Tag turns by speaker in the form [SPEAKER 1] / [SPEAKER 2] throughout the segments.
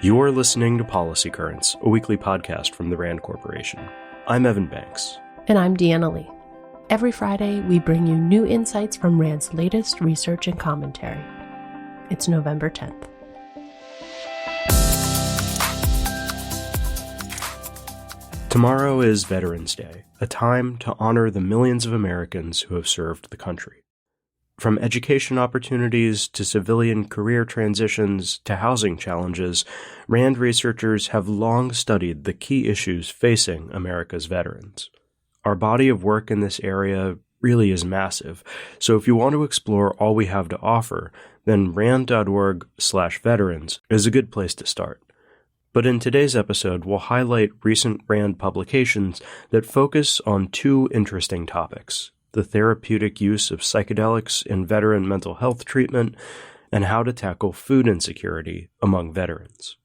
[SPEAKER 1] You're listening to Policy Currents, a weekly podcast from the RAND Corporation. I'm Evan Banks.
[SPEAKER 2] And I'm Deanna Lee. Every Friday, we bring you new insights from RAND's latest research and commentary. It's November 10th.
[SPEAKER 1] Tomorrow is Veterans Day, a time to honor the millions of Americans who have served the country. From education opportunities to civilian career transitions to housing challenges, RAND researchers have long studied the key issues facing America's veterans. Our body of work in this area really is massive, so if you want to explore all we have to offer, then rand.org/veterans is a good place to start. But in today's episode, we'll highlight recent RAND publications that focus on two interesting topics: the therapeutic use of psychedelics in veteran mental health treatment, and how to tackle food insecurity among veterans.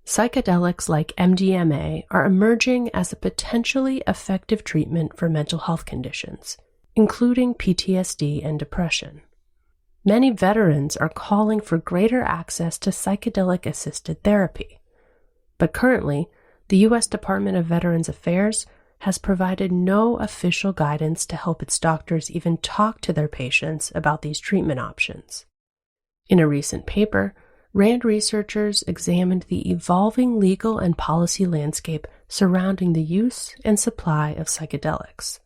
[SPEAKER 2] Psychedelics like MDMA are emerging as a potentially effective treatment for mental health conditions, including PTSD and depression. Many veterans are calling for greater access to psychedelic-assisted therapy. But currently, the U.S. Department of Veterans Affairs has provided no official guidance to help its doctors even talk to their patients about these treatment options. In a recent paper, RAND researchers examined the evolving legal and policy landscape surrounding the use and supply of psychedelics.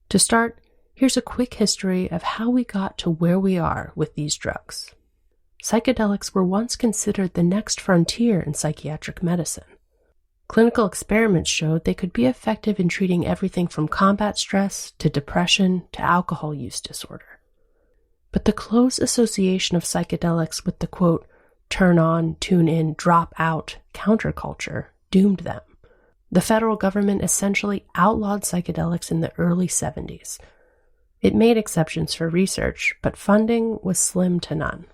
[SPEAKER 2] To start, here's a quick history of how we got to where we are with these drugs. Psychedelics were once considered the next frontier in psychiatric medicine. Clinical experiments showed they could be effective in treating everything from combat stress to depression to alcohol use disorder. But the close association of psychedelics with the, quote, turn on, tune in, drop out counterculture doomed them. The federal government essentially outlawed psychedelics in the early 70s. It made exceptions for research, but funding was slim to none.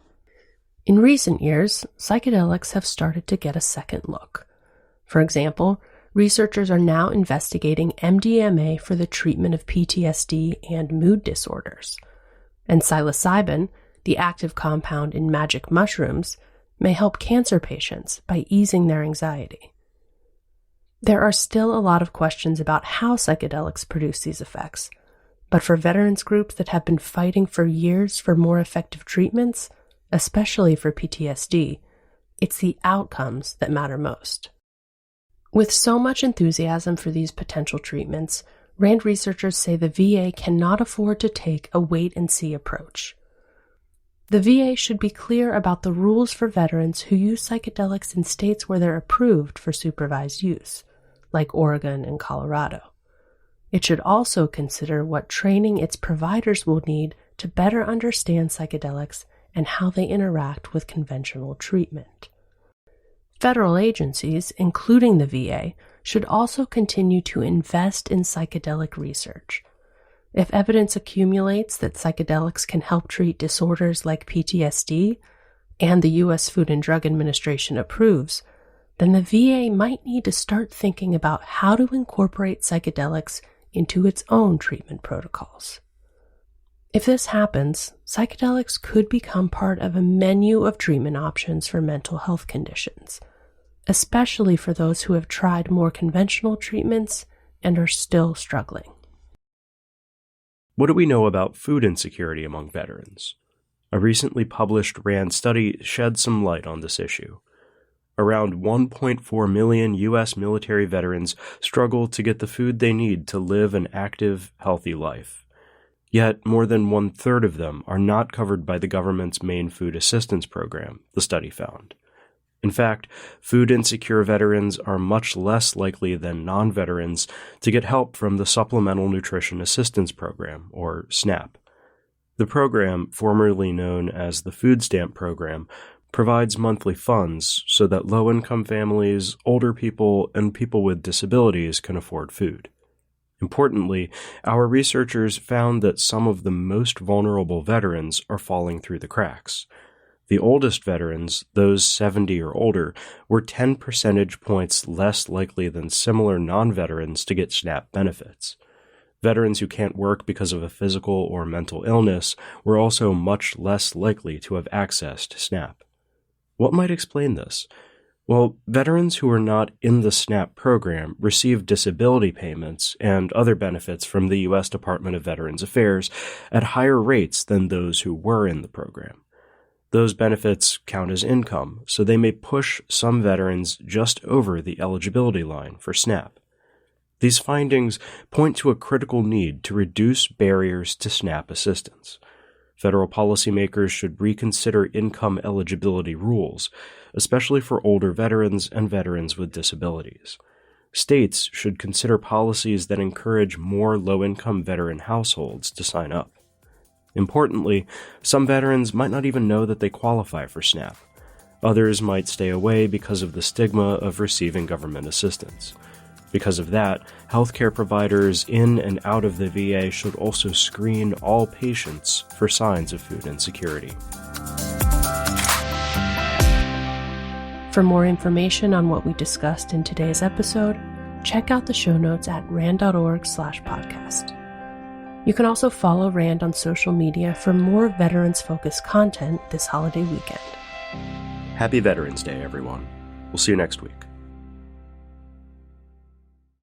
[SPEAKER 2] In recent years, psychedelics have started to get a second look. For example, researchers are now investigating MDMA for the treatment of PTSD and mood disorders. And psilocybin, the active compound in magic mushrooms, may help cancer patients by easing their anxiety. There are still a lot of questions about how psychedelics produce these effects, but for veterans groups that have been fighting for years for more effective treatments, especially for PTSD, it's the outcomes that matter most. With so much enthusiasm for these potential treatments, RAND researchers say the VA cannot afford to take a wait-and-see approach. The VA should be clear about the rules for veterans who use psychedelics in states where they're approved for supervised use, like Oregon and Colorado. It should also consider what training its providers will need to better understand psychedelics and how they interact with conventional treatment. Federal agencies, including the VA, should also continue to invest in psychedelic research. If evidence accumulates that psychedelics can help treat disorders like PTSD, and the U.S. Food and Drug Administration approves, then the VA might need to start thinking about how to incorporate psychedelics into its own treatment protocols. If this happens, psychedelics could become part of a menu of treatment options for mental health conditions, especially for those who have tried more conventional treatments and are still struggling.
[SPEAKER 1] What do we know about food insecurity among veterans? A recently published RAND study shed some light on this issue. Around 1.4 million U.S. military veterans struggle to get the food they need to live an active, healthy life. Yet, more than one-third of them are not covered by the government's main food assistance program, the study found. In fact, food insecure veterans are much less likely than non-veterans to get help from the Supplemental Nutrition Assistance Program, or SNAP. The program, formerly known as the Food Stamp Program, provides monthly funds so that low-income families, older people, and people with disabilities can afford food. Importantly, our researchers found that some of the most vulnerable veterans are falling through the cracks. The oldest veterans, those 70 or older, were 10 percentage points less likely than similar non-veterans to get SNAP benefits. Veterans who can't work because of a physical or mental illness were also much less likely to have access to SNAP. What might explain this? Well, veterans who are not in the SNAP program receive disability payments and other benefits from the U.S. Department of Veterans Affairs at higher rates than those who were in the program. Those benefits count as income, so they may push some veterans just over the eligibility line for SNAP. These findings point to a critical need to reduce barriers to SNAP assistance. Federal policymakers should reconsider income eligibility rules, especially for older veterans and veterans with disabilities. States should consider policies that encourage more low-income veteran households to sign up. Importantly, some veterans might not even know that they qualify for SNAP. Others might stay away because of the stigma of receiving government assistance. Because of that, healthcare providers in and out of the VA should also screen all patients for signs of food insecurity.
[SPEAKER 2] For more information on what we discussed in today's episode, check out the show notes at rand.org/podcast. You can also follow Rand on social media for more veterans-focused content this holiday weekend.
[SPEAKER 1] Happy Veterans Day, everyone. We'll see you next week.